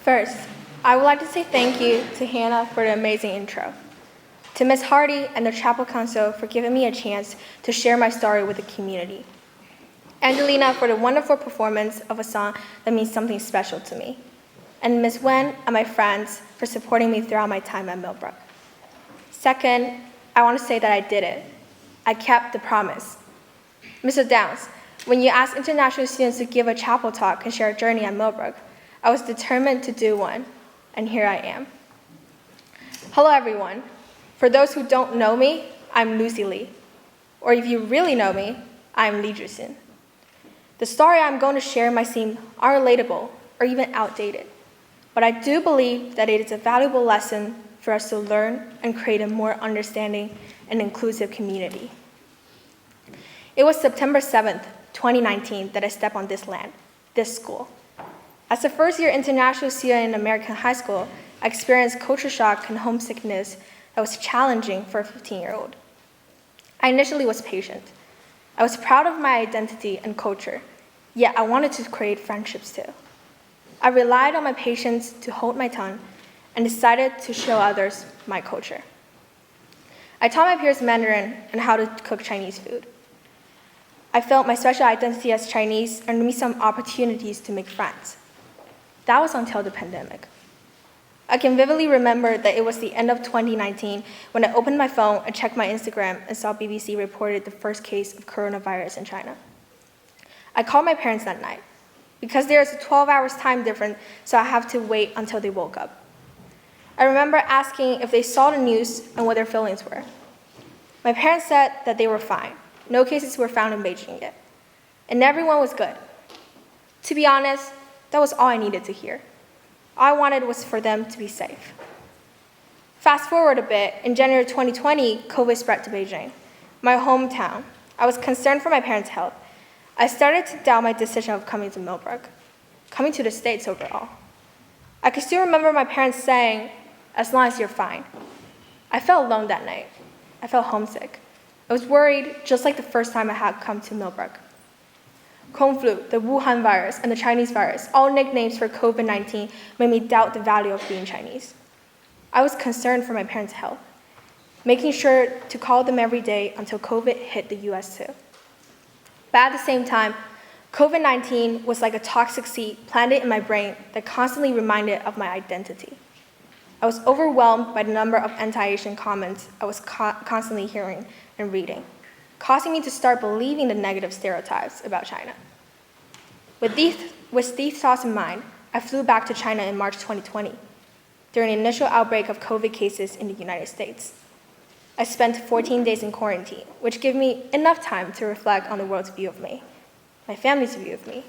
First, I would like to say thank you to Hannah for the amazing intro, to Ms. Hardy and the Chapel Council for giving me a chance to share my story with the community, Angelina for the wonderful performance of a song that means something special to me, and Ms. Wen and my friends for supporting me throughout my time at Millbrook. Second, I want to say that I did it. I kept the promise. Mr. Downs, when you asked international students to give a chapel talk and share a journey at Millbrook, I was determined to do one, and here I am. Hello, everyone. For those who don't know me, I'm Lucy Lee. Or if you really know me, I'm Lee Jusin. The story I'm going to share might seem unrelatable or even outdated, but I do believe that it is a valuable lesson for us to learn and create a more understanding and inclusive community. It was September 7th, 2019, that I stepped on this land, this school. As a first-year international student in American high school, I experienced culture shock and homesickness that was challenging for a 15-year-old. I initially was patient. I was proud of my identity and culture, yet I wanted to create friendships too. I relied on my patience to hold my tongue and decided to show others my culture. I taught my peers Mandarin and how to cook Chinese food. I felt my special identity as Chinese earned me some opportunities to make friends. That was until the pandemic. I can vividly remember that it was the end of 2019 when I opened my phone and checked my Instagram and saw BBC reported the first case of coronavirus in China. I called my parents that night. Because there is a 12 hours time difference, so I have to wait until they woke up. I remember asking if they saw the news and what their feelings were. My parents said that they were fine. No cases were found in Beijing yet. And everyone was good. To be honest, that was all I needed to hear. All I wanted was for them to be safe. Fast forward a bit, in January 2020, COVID spread to Beijing, my hometown. I was concerned for my parents' health. I started to doubt my decision of coming to Millbrook, coming to the States overall. I could still remember my parents saying, "As long as you're fine." I felt alone that night. I felt homesick. I was worried, just like the first time I had come to Millbrook. Kung flu, the Wuhan virus, and the Chinese virus, all nicknames for COVID-19, made me doubt the value of being Chinese. I was concerned for my parents' health, making sure to call them every day until COVID hit the US too. But at the same time, COVID-19 was like a toxic seed planted in my brain that constantly reminded of my identity. I was overwhelmed by the number of anti-Asian comments I was constantly hearing and reading, causing me to start believing the negative stereotypes about China. With these thoughts in mind, I flew back to China in March 2020, during the initial outbreak of COVID cases in the United States. I spent 14 days in quarantine, which gave me enough time to reflect on the world's view of me, my family's view of me,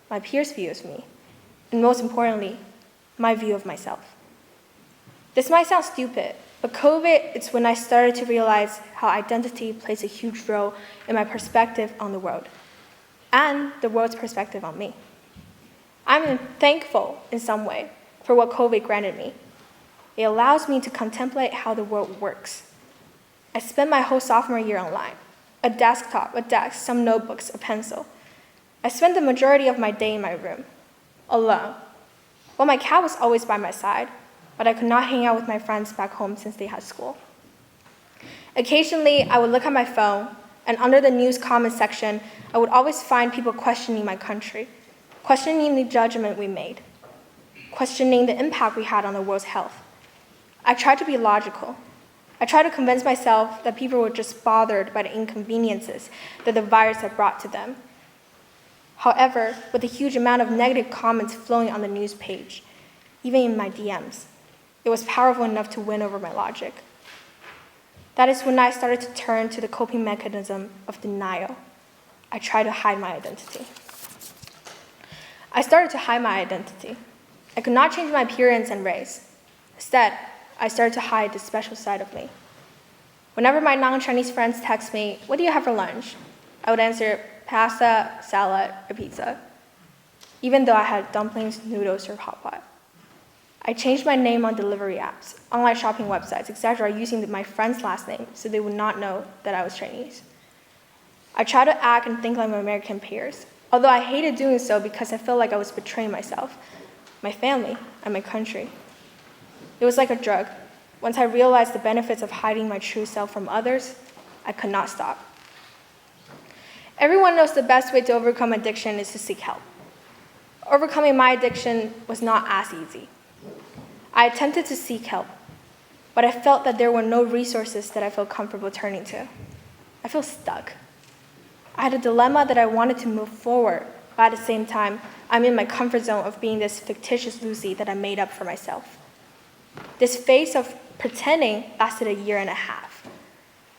my peers' view of me, and most importantly, my view of myself. This might sound stupid, but COVID is when I started to realize how identity plays a huge role in my perspective on the world, and the world's perspective on me. I'm thankful in some way for what COVID granted me. It allows me to contemplate how the world works. I spent my whole sophomore year online, a desktop, a desk, some notebooks, a pencil. I spent the majority of my day in my room, alone. Well, my cat was always by my side, but I could not hang out with my friends back home since they had school. Occasionally, I would look at my phone, and under the news comment section, I would always find people questioning my country, questioning the judgment we made, questioning the impact we had on the world's health. I tried to be logical. I tried to convince myself that people were just bothered by the inconveniences that the virus had brought to them. However, with the huge amount of negative comments flowing on the news page, even in my DMs, it was powerful enough to win over my logic. That is when I started to turn to the coping mechanism of denial. I tried to hide my identity. I started to hide my identity. I could not change my appearance and race. Instead, I started to hide the special side of me. Whenever my non-Chinese friends text me, "What do you have for lunch?" I would answer, "Pasta, salad, or pizza," even though I had dumplings, noodles, or hot pot. I changed my name on delivery apps, online shopping websites, etc., using my friend's last name so they would not know that I was Chinese. I tried to act and think like my American peers, although I hated doing so because I felt like I was betraying myself. my family, and my country. It was like a drug. Once I realized the benefits of hiding my true self from others, I could not stop. Everyone knows the best way to overcome addiction is to seek help. Overcoming my addiction was not as easy. I attempted to seek help, but I felt that there were no resources that I felt comfortable turning to. I felt stuck. I had a dilemma that I wanted to move forward, but at the same time, I'm in my comfort zone of being this fictitious Lucy that I made up for myself. This phase of pretending lasted 1.5 years.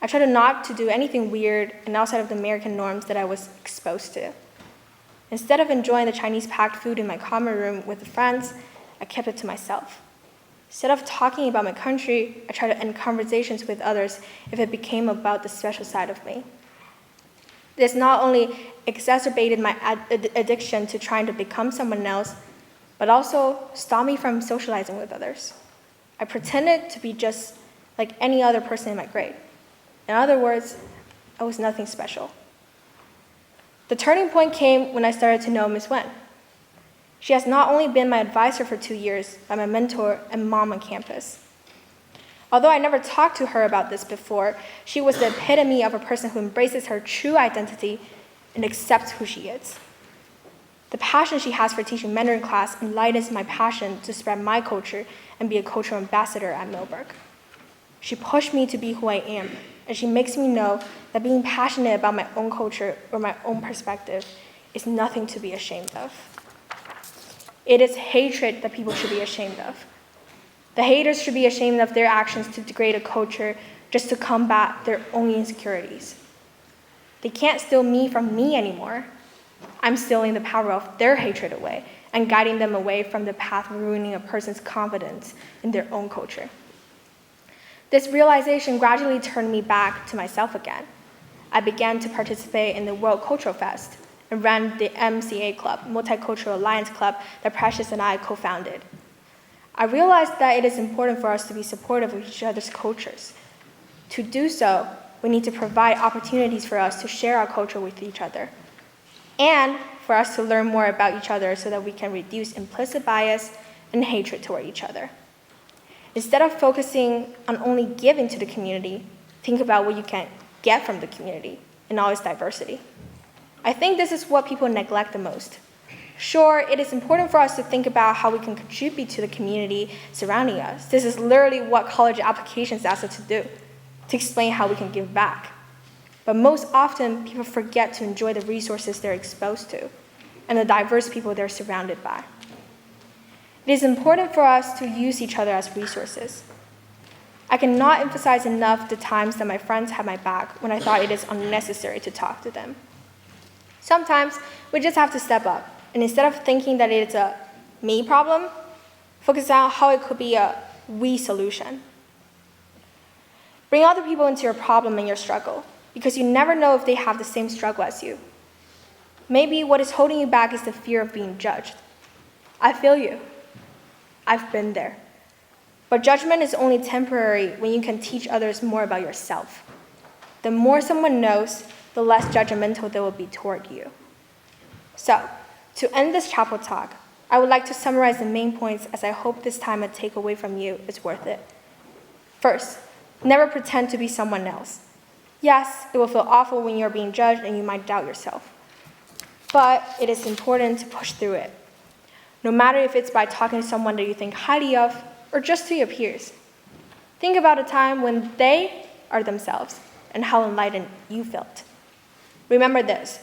I tried not to do anything weird and outside of the American norms that I was exposed to. Instead of enjoying the Chinese packed food in my common room with friends, I kept it to myself. Instead of talking about my country, I tried to end conversations with others if it became about the special side of me. This not only exacerbated my addiction to trying to become someone else, but also stopped me from socializing with others. I pretended to be just like any other person in my grade. In other words, I was nothing special. The turning point came when I started to know Miss Wen. She has not only been my advisor for 2 years, but my mentor and mom on campus. Although I never talked to her about this before, she was the epitome of a person who embraces her true identity and accepts who she is. The passion she has for teaching Mandarin class enlightens my passion to spread my culture and be a cultural ambassador at Millbrook. She pushed me to be who I am, and she makes me know that being passionate about my own culture or my own perspective is nothing to be ashamed of. It is hatred that people should be ashamed of. The haters should be ashamed of their actions to degrade a culture just to combat their own insecurities. They can't steal me from me anymore. I'm stealing the power of their hatred away and guiding them away from the path of ruining a person's confidence in their own culture. This realization gradually turned me back to myself again. I began to participate in the World Cultural Fest and ran the MCA Club, Multicultural Alliance Club, that Precious and I co-founded. I realized that it is important for us to be supportive of each other's cultures. To do so, we need to provide opportunities for us to share our culture with each other, and for us to learn more about each other so that we can reduce implicit bias and hatred toward each other. Instead of focusing on only giving to the community, think about what you can get from the community in all its diversity. I think this is what people neglect the most. Sure, it is important for us to think about how we can contribute to the community surrounding us. This is literally what college applications ask us to do, to explain how we can give back. But most often, people forget to enjoy the resources they're exposed to and the diverse people they're surrounded by. It is important for us to use each other as resources. I cannot emphasize enough the times that my friends had my back when I thought it is unnecessary to talk to them. Sometimes we just have to step up, and instead of thinking that it's a me problem, focus on how it could be a we solution. Bring other people into your problem and your struggle, because you never know if they have the same struggle as you. Maybe what is holding you back is the fear of being judged. I feel you. I've been there. But judgment is only temporary when you can teach others more about yourself. The more someone knows, the less judgmental they will be toward you. So, to end this chapel talk, I would like to summarize the main points as I hope this time a takeaway from you is worth it. First, never pretend to be someone else. Yes, it will feel awful when you're being judged and you might doubt yourself. But it is important to push through it. No matter if it's by talking to someone that you think highly of or just to your peers. Think about a time when they are themselves and how enlightened you felt. Remember this,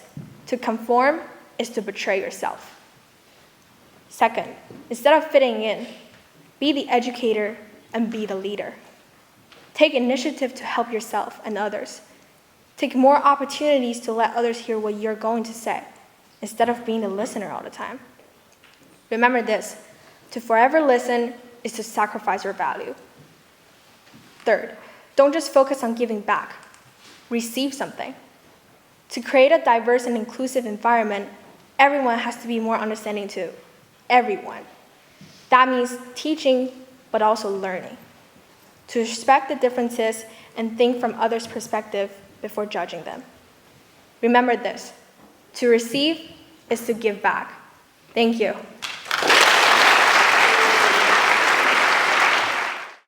to conform is to betray yourself. Second, instead of fitting in, be the educator and be the leader. Take initiative to help yourself and others. Take more opportunities to let others hear what you're going to say, instead of being the listener all the time. Remember this, to forever listen is to sacrifice your value. Third, don't just focus on giving back. Receive something. To create a diverse and inclusive environment, everyone has to be more understanding to everyone. That means teaching, but also learning. To respect the differences and think from others' perspective before judging them. Remember this, to receive is to give back. Thank you.